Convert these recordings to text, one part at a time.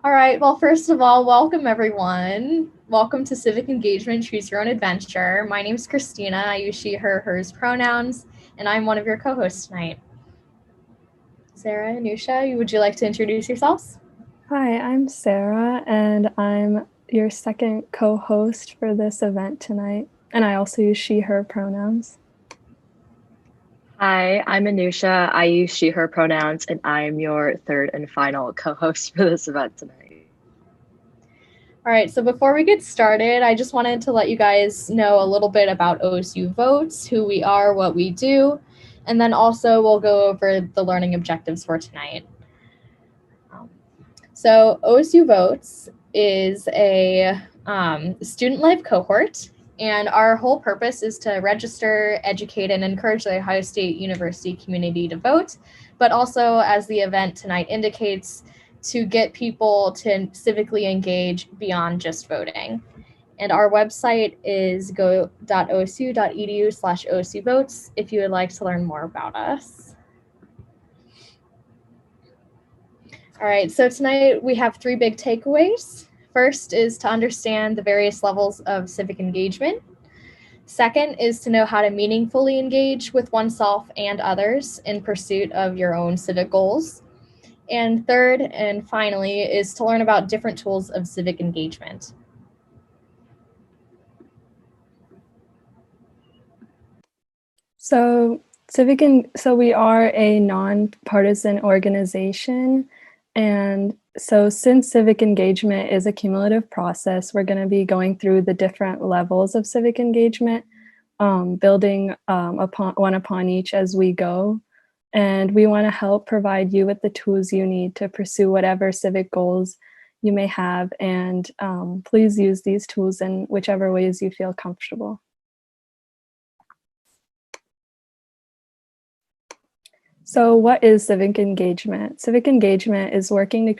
All right. Well, first of all, welcome everyone. Welcome to Civic Engagement, Choose Your Own Adventure. My name is Christina. I use she, her, hers pronouns, and I'm one of your co-hosts tonight. Sarah, Anusha, would you like to introduce yourselves? Hi, I'm Sarah, and I'm your second co-host for this event tonight. And I also use she, her pronouns. Hi, I'm Anusha. I use she, her pronouns, and I'm your third and final co-host for this event tonight. All right, so before we get started, I just wanted to let you guys know a little bit about OSU Votes, who we are, what we do, and then also we'll go over the learning objectives for tonight. So OSU Votes is a student life cohort, and our whole purpose is to register, educate, and encourage the Ohio State University community to vote, but also, as the event tonight indicates, to get people to civically engage beyond just voting. And our website is go.osu.edu/OSUVotes if you would like to learn more about us. All right, so tonight we have three big takeaways. First is to understand the various levels of civic engagement. Second is to know how to meaningfully engage with oneself and others in pursuit of your own civic goals. And third and finally is to learn about different tools of civic engagement. So so we are a nonpartisan organization, and so since civic engagement is a cumulative process, we're going to be going through the different levels of civic engagement, building upon each as we go. And we want to help provide you with the tools you need to pursue whatever civic goals you may have. And please use these tools in whichever ways you feel comfortable. So what is civic engagement? Civic engagement is working to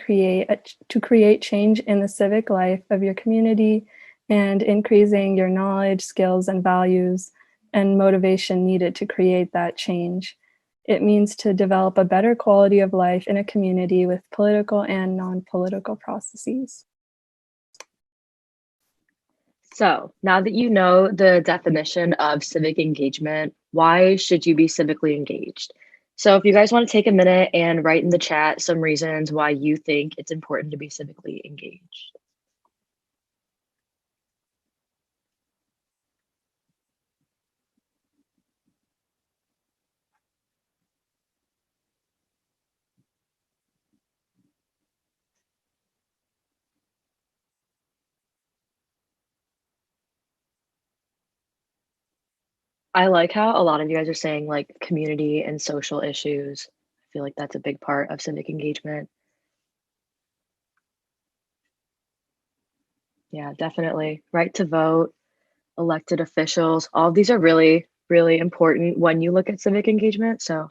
create change in the civic life of your community and increasing your knowledge, skills, and values and motivation needed to create that change. It means to develop a better quality of life in a community with political and non-political processes. So now that you know the definition of civic engagement, why should you be civically engaged? So if you guys want to take a minute and write in the chat some reasons why you think it's important to be civically engaged. I like how a lot of you guys are saying like community and social issues. I feel like that's a big part of civic engagement. Yeah, definitely. Right to vote, elected officials, all of these are really, really important when you look at civic engagement. So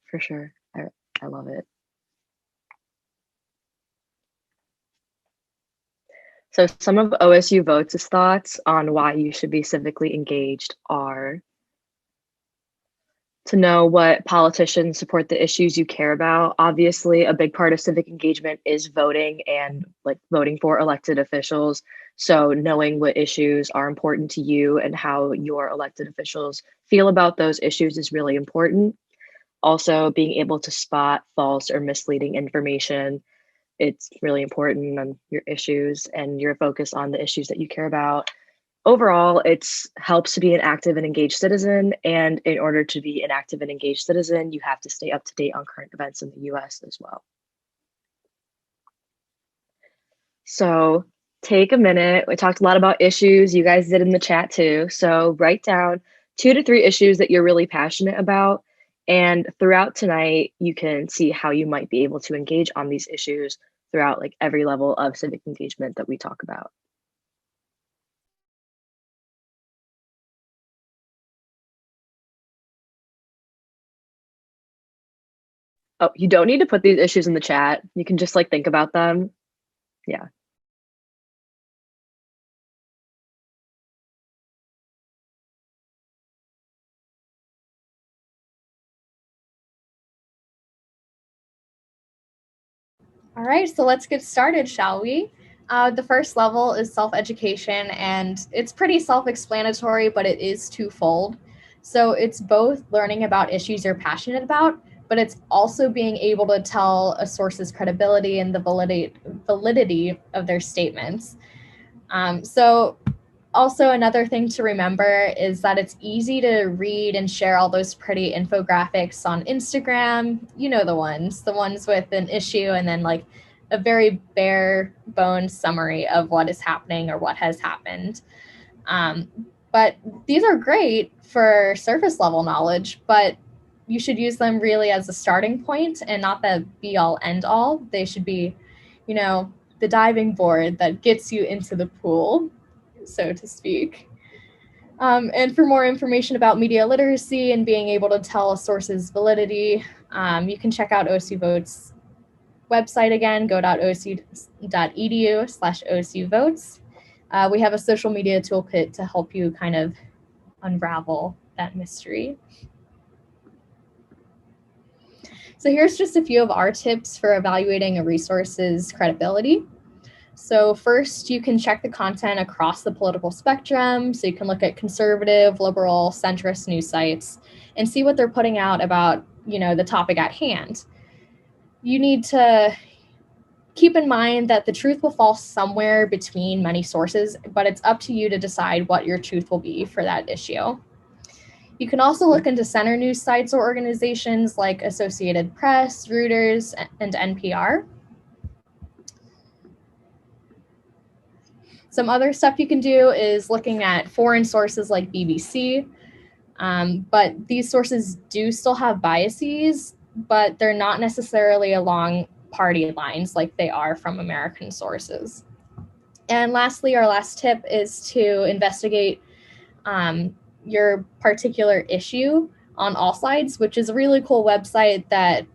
for sure, I love it. So some of OSU Votes' thoughts on why you should be civically engaged are to know what politicians support the issues you care about. Obviously, a big part of civic engagement is voting and like voting for elected officials. So knowing what issues are important to you and how your elected officials feel about those issues is really important. Also, being able to spot false or misleading information. It's really important on your issues and your focus on the issues that you care about. Overall, it's helps to be an active and engaged citizen. And in order to be an active and engaged citizen, you have to stay up to date on current events in the US as well. So take a minute. We talked a lot about issues. You guys did in the chat too. So write down 2 to 3 issues that you're really passionate about. And throughout tonight, you can see how you might be able to engage on these issues throughout like every level of civic engagement that we talk about. Oh, you don't need to put these issues in the chat. You can just like think about them. Yeah. All right, so let's get started, shall we? The first level is self-education, and it's pretty self-explanatory, but it is twofold. So it's both learning about issues you're passionate about, but it's also being able to tell a source's credibility and the validity of their statements. So also, another thing to remember is that it's easy to read and share all those pretty infographics on Instagram. You know, the ones with an issue and then like a very bare bones summary of what is happening or what has happened. Um, but these are great for surface level knowledge, but you should use them really as a starting point and not the be all end all. They should be, the diving board that gets you into the pool, so to speak. And for more information about media literacy and being able to tell a source's validity, you can check out OSU Votes website again, go.osu.edu/OSU Votes. We have a social media toolkit to help you kind of unravel that mystery. So here's just a few of our tips for evaluating a resource's credibility. So first, you can check the content across the political spectrum. So you can look at conservative, liberal, centrist news sites and see what they're putting out about, the topic at hand. You need to keep in mind that the truth will fall somewhere between many sources, but it's up to you to decide what your truth will be for that issue. You can also look into center news sites or organizations like Associated Press, Reuters, and NPR. Some other stuff you can do is looking at foreign sources like BBC, but these sources do still have biases, but they're not necessarily along party lines like they are from American sources. And lastly, our last tip is to investigate your particular issue on All Sides, which is a really cool website that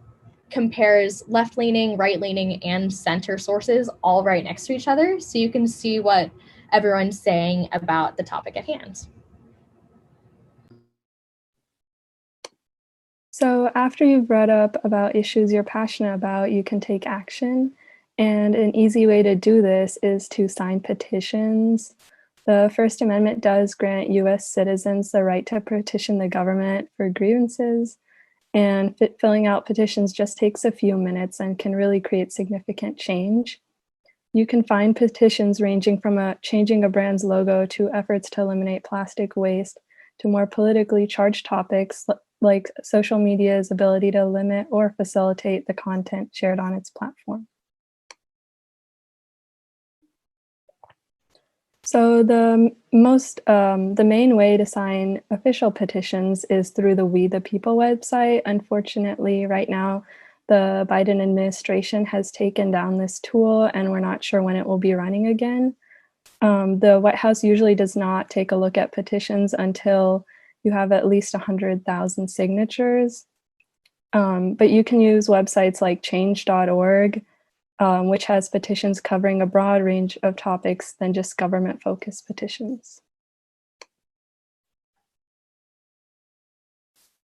compares left-leaning, right-leaning, and center sources all right next to each other, so you can see what everyone's saying about the topic at hand. So after you've read up about issues you're passionate about, you can take action. And an easy way to do this is to sign petitions. The First Amendment does grant US citizens the right to petition the government for grievances. And filling out petitions just takes a few minutes and can really create significant change. You can find petitions ranging from changing a brand's logo to efforts to eliminate plastic waste to more politically charged topics like social media's ability to limit or facilitate the content shared on its platform. So the main way to sign official petitions is through the We the People website. Unfortunately, right now, the Biden administration has taken down this tool and we're not sure when it will be running again. The White House usually does not take a look at petitions until you have at least 100,000 signatures. But you can use websites like change.org, which has petitions covering a broad range of topics than just government-focused petitions.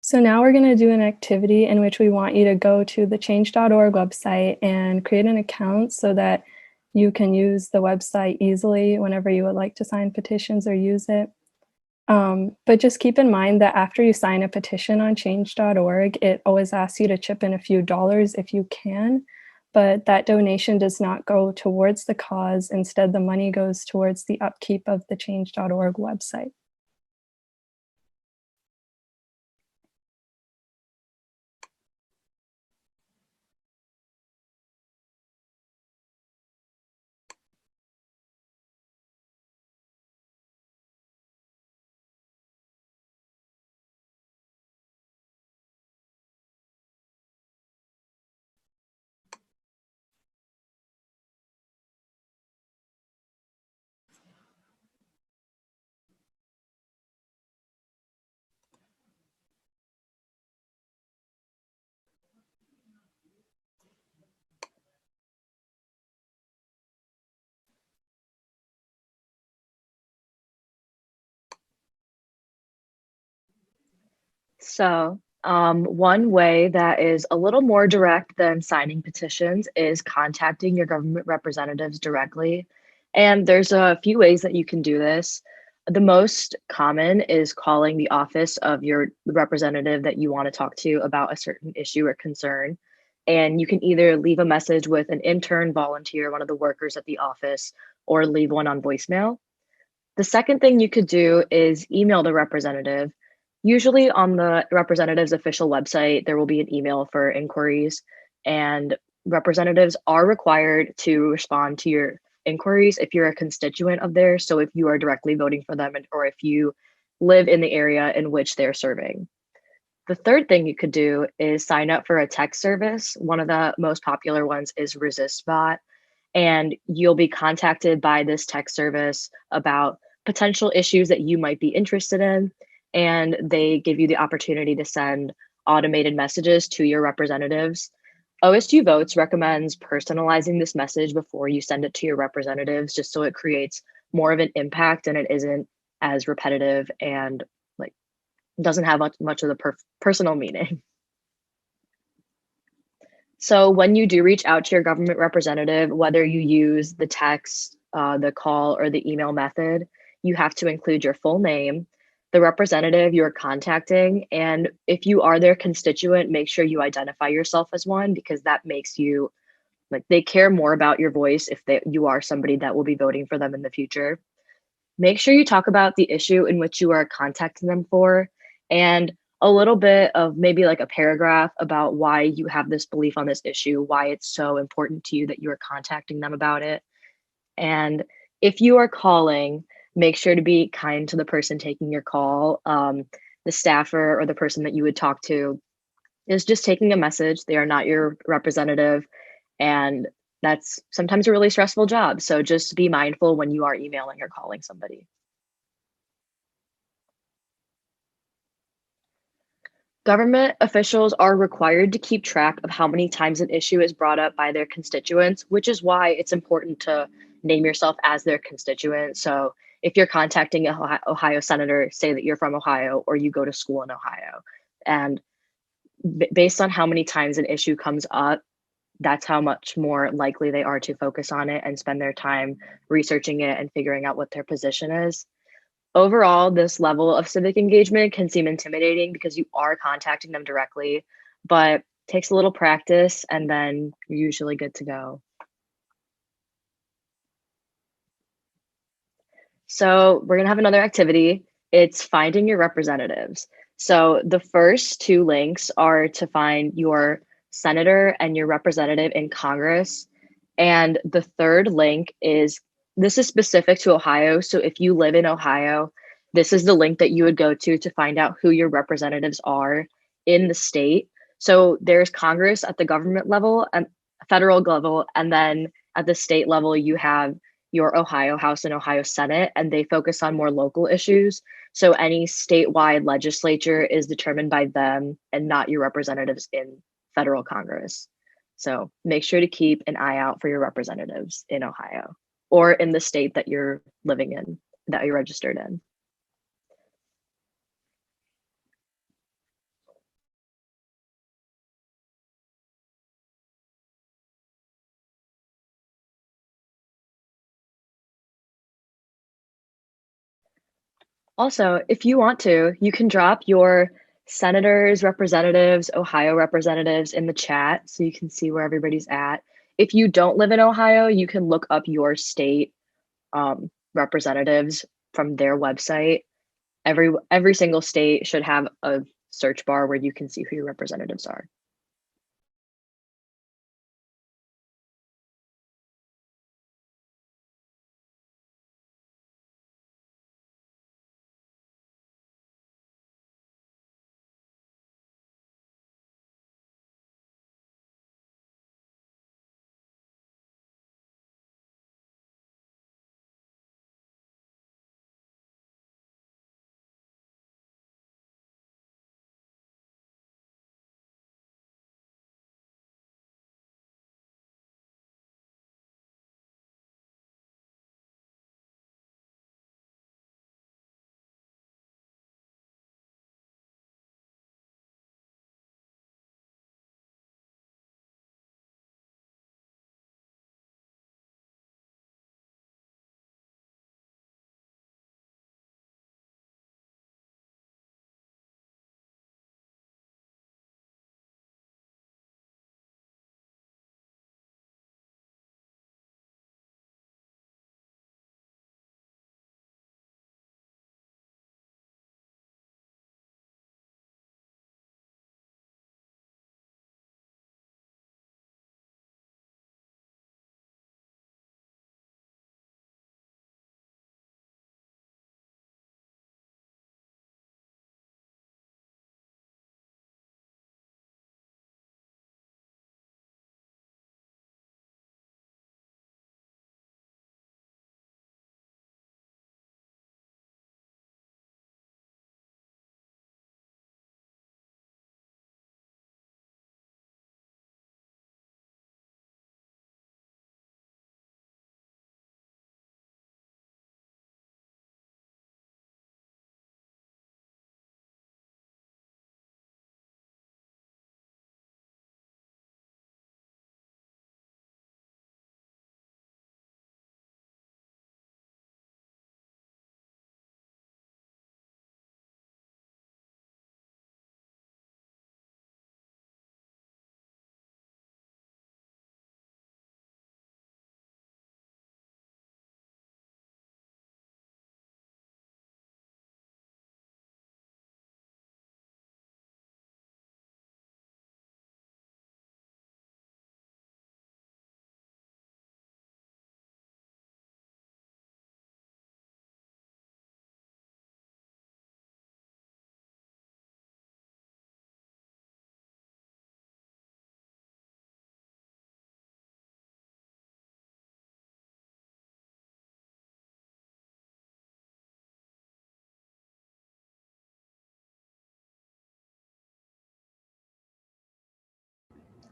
So now we're going to do an activity in which we want you to go to the change.org website and create an account so that you can use the website easily whenever you would like to sign petitions or use it. But just keep in mind that after you sign a petition on change.org, it always asks you to chip in a few dollars if you can, but that donation does not go towards the cause. Instead, the money goes towards the upkeep of the change.org website. So One way that is a little more direct than signing petitions is contacting your government representatives directly. And there's a few ways that you can do this. The most common is calling the office of your representative that you want to talk to about a certain issue or concern. And you can either leave a message with an intern, volunteer, one of the workers at the office, or leave one on voicemail. The second thing you could do is email the representative. Usually on the representative's official website, there will be an email for inquiries, and representatives are required to respond to your inquiries if you're a constituent of theirs. So if you are directly voting for them or if you live in the area in which they're serving. The third thing you could do is sign up for a text service. One of the most popular ones is ResistBot, and you'll be contacted by this text service about potential issues that you might be interested in, and they give you the opportunity to send automated messages to your representatives. OSU Votes recommends personalizing this message before you send it to your representatives, just so it creates more of an impact and it isn't as repetitive and like doesn't have much of the personal meaning. So when you do reach out to your government representative, whether you use the text, the call, or the email method, you have to include your full name, the representative you're contacting, and if you are their constituent, make sure you identify yourself as one, because that makes you, like, they care more about your voice if you are somebody that will be voting for them in the future. Make sure you talk about the issue in which you are contacting them for, and a little bit of maybe like a paragraph about why you have this belief on this issue, why it's so important to you that you are contacting them about it. And if you are calling, make sure to be kind to the person taking your call. The staffer or the person that you would talk to is just taking a message. They are not your representative. And that's sometimes a really stressful job. So just be mindful when you are emailing or calling somebody. Government officials are required to keep track of how many times an issue is brought up by their constituents, which is why it's important to name yourself as their constituent. So if you're contacting an Ohio senator, say that you're from Ohio or you go to school in Ohio. And based on how many times an issue comes up, that's how much more likely they are to focus on it and spend their time researching it and figuring out what their position is. Overall, this level of civic engagement can seem intimidating because you are contacting them directly, but takes a little practice and then you're usually good to go. So we're gonna have another activity. It's finding your representatives. So the first two links are to find your senator and your representative in Congress. And the third link this is specific to Ohio. So if you live in Ohio, this is the link that you would go to find out who your representatives are in the state. So there's Congress at the government level and federal level, and then at the state level, you have your Ohio House and Ohio Senate, and they focus on more local issues. So any statewide legislature is determined by them and not your representatives in federal Congress. So make sure to keep an eye out for your representatives in Ohio or in the state that you're living in, that you're registered in. Also, if you want to, you can drop your senators, representatives, Ohio representatives in the chat so you can see where everybody's at. If you don't live in Ohio, you can look up your state representatives from their website. Every single state should have a search bar where you can see who your representatives are.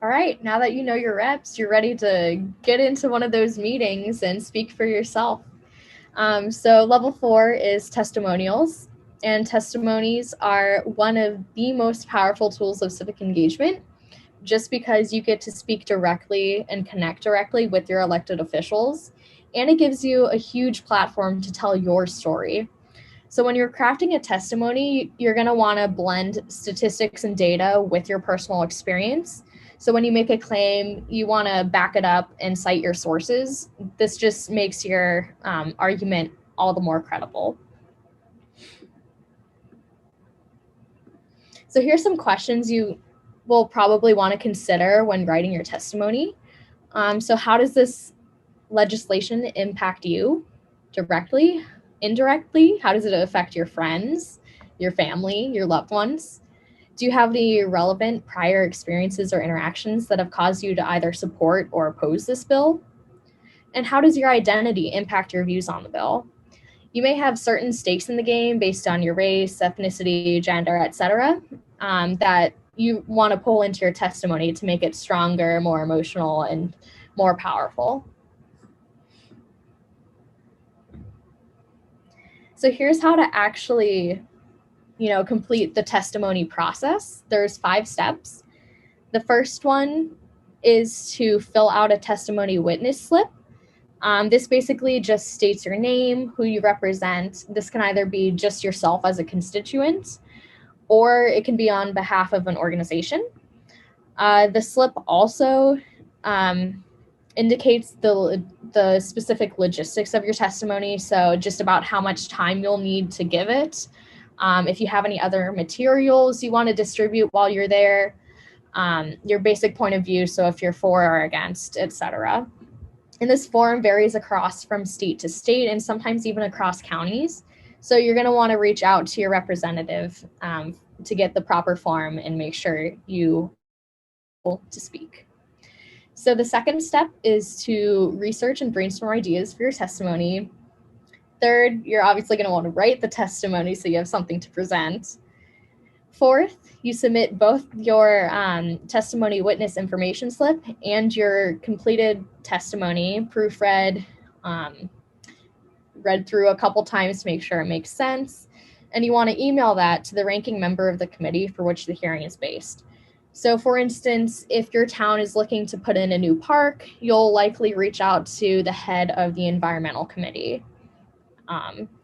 All right, now that you know your reps, you're ready to get into one of those meetings and speak for yourself. So level 4 is testimonials, and testimonies are one of the most powerful tools of civic engagement, just because you get to speak directly and connect directly with your elected officials, and it gives you a huge platform to tell your story. So when you're crafting a testimony, you're going to want to blend statistics and data with your personal experience. So when you make a claim, you want to back it up and cite your sources. This just makes your argument all the more credible. So here's some questions you will probably want to consider when writing your testimony. So how does this legislation impact you directly, indirectly? How does it affect your friends, your family, your loved ones? Do you have any relevant prior experiences or interactions that have caused you to either support or oppose this bill? And how does your identity impact your views on the bill? You may have certain stakes in the game based on your race, ethnicity, gender, etc., that you want to pull into your testimony to make it stronger, more emotional, and more powerful. So here's how to actually, complete the testimony process. There's 5 steps. The first one is to fill out a testimony witness slip. This basically just states your name, who you represent. This can either be just yourself as a constituent, or it can be on behalf of an organization. The slip also indicates the specific logistics of your testimony, so just about how much time you'll need to give it. If you have any other materials you want to distribute while you're there, your basic point of view, so if you're for or against, etc. And this form varies across from state to state and sometimes even across counties. So you're going to want to reach out to your representative to get the proper form and make sure you to speak. So the second step is to research and brainstorm ideas for your testimony. Third, you're obviously going to want to write the testimony so you have something to present. Fourth, you submit both your testimony witness information slip and your completed testimony, proofread, read through a couple times to make sure it makes sense. And you want to email that to the ranking member of the committee for which the hearing is based. So for instance, if your town is looking to put in a new park, you'll likely reach out to the head of the environmental committee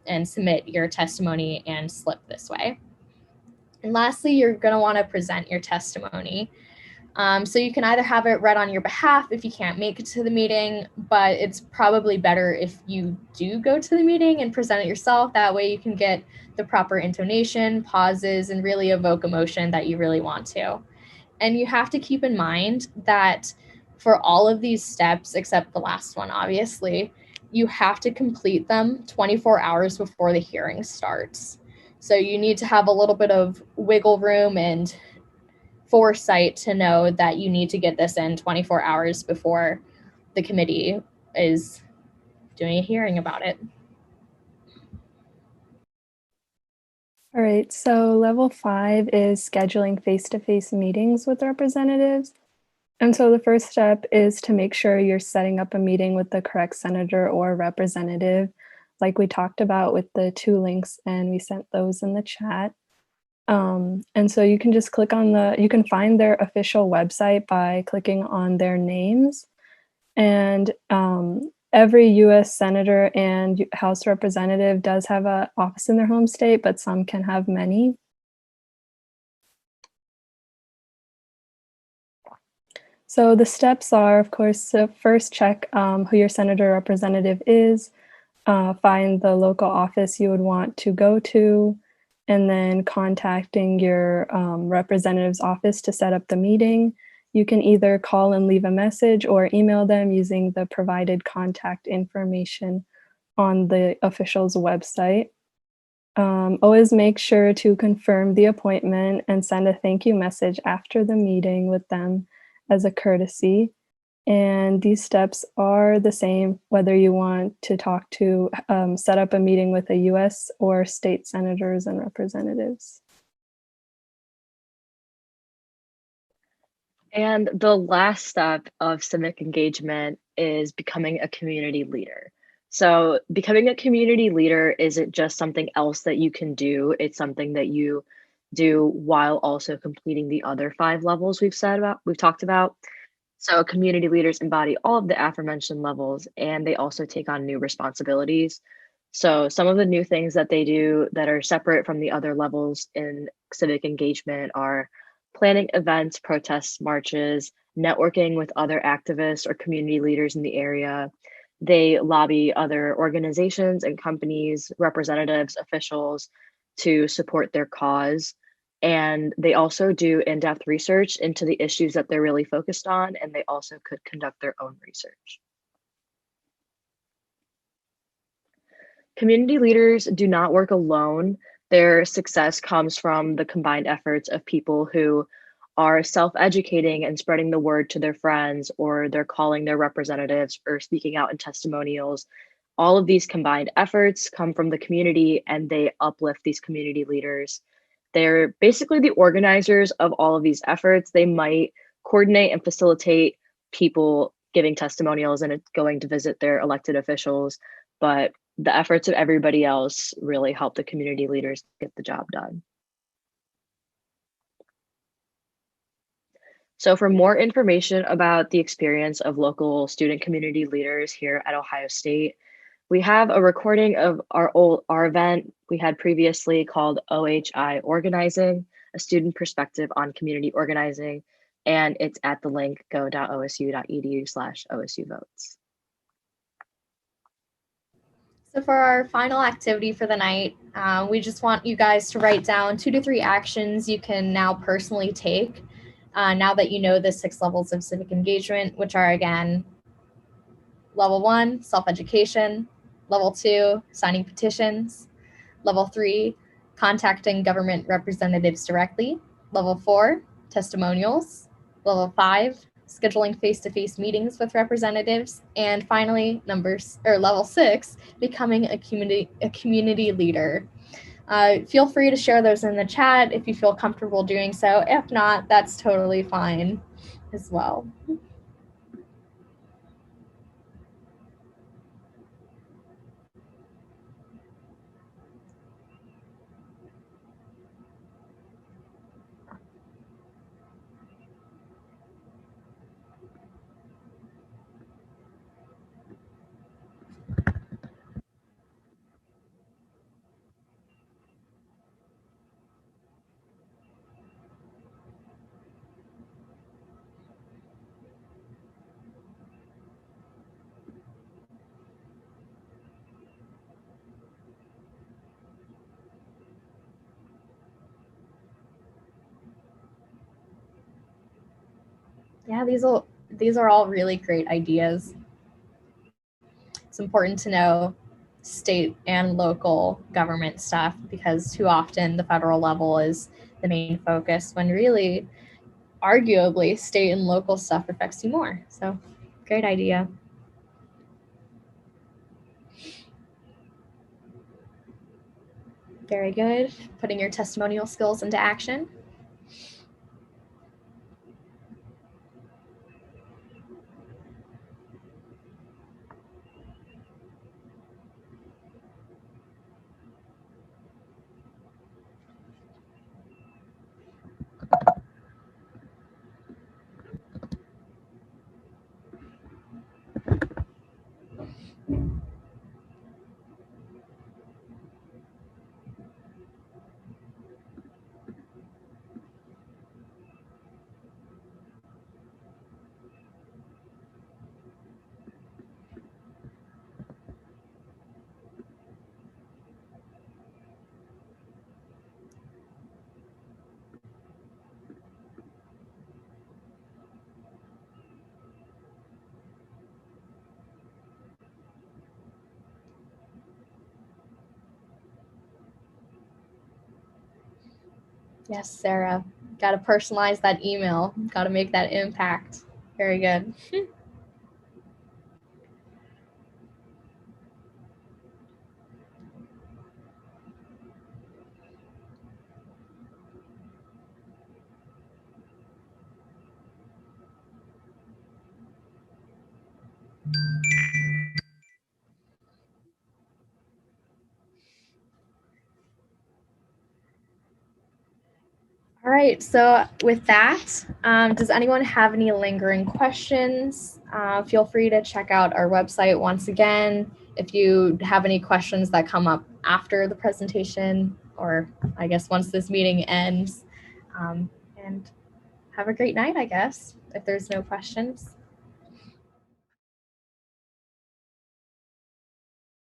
and submit your testimony and slip this way. And lastly, you're going to want to present your testimony. So you can either have it read on your behalf if you can't make it to the meeting, but it's probably better if you do go to the meeting and present it yourself. That way you can get the proper intonation, pauses, and really evoke emotion that you really want to. And you have to keep in mind that for all of these steps, except the last one, obviously, you have to complete them 24 hours before the hearing starts. So you need to have a little bit of wiggle room and foresight to know that you need to get this in 24 hours before the committee is doing a hearing about it. All right, so level 5 is scheduling face-to-face meetings with representatives. And so the first step is to make sure you're setting up a meeting with the correct senator or representative, like we talked about with the 2 links, and we sent those in the chat. And so you can just click on you can find their official website by clicking on their names. And every US Senator and House Representative does have an office in their home state, but some can have many. So the steps are, of course, to first check who your senator or representative is, find the local office you would want to go to, and then contacting your representative's office to set up the meeting. You can either call and leave a message or email them using the provided contact information on the official's website. Always make sure to confirm the appointment and send a thank you message after the meeting with them as a courtesy. And these steps are the same whether you want to talk to set up a meeting with a US or state senators and representatives. And the last step of civic engagement is becoming a community leader. So, becoming a community leader isn't just something else that you can do, it's something that you do while also completing the other 5 levels we've talked about. So, community leaders embody all of the aforementioned levels and they also take on new responsibilities. So, some of the new things that they do that are separate from the other levels in civic engagement are planning events, protests, marches, networking with other activists or community leaders in the area. They lobby other organizations and companies, representatives, officials to support their cause. And they also do in depth research into the issues that they're really focused on, and they also could conduct their own research. Community leaders do not work alone. Their success comes from the combined efforts of people who are self educating and spreading the word to their friends, or they're calling their representatives or speaking out in testimonials. All of these combined efforts come from the community and they uplift these community leaders. They're basically the organizers of all of these efforts. They might coordinate and facilitate people giving testimonials and going to visit their elected officials, but the efforts of everybody else really help the community leaders get the job done. So for more information about the experience of local student community leaders here at Ohio State, we have a recording of our event we had previously called OHI Organizing, a student perspective on community organizing, and it's at the link go.osu.edu/OSU Votes. So for our final activity for the night, we just want you guys to write down 2 to 3 actions you can now personally take now that you know the 6 levels of civic engagement, which are, again, level 1, self-education, level 2, signing petitions, level 3, contacting government representatives directly, level 4, testimonials, level 5, scheduling face-to-face meetings with representatives, and finally, level 6, becoming a community leader. Feel free to share those in the chat if you feel comfortable doing so. If not, that's totally fine as well. Yeah, these are all really great ideas. It's important to know state and local government stuff because too often the federal level is the main focus when really, arguably, state and local stuff affects you more. So, great idea. Very good. Putting your testimonial skills into action. Yes, Sarah. Got to personalize that email. Got to make that impact. Very good. right, so with that, does anyone have any lingering questions? Feel free to check out our website once again if you have any questions that come up after the presentation, or I guess once this meeting ends. And have a great night, I guess, if there's no questions.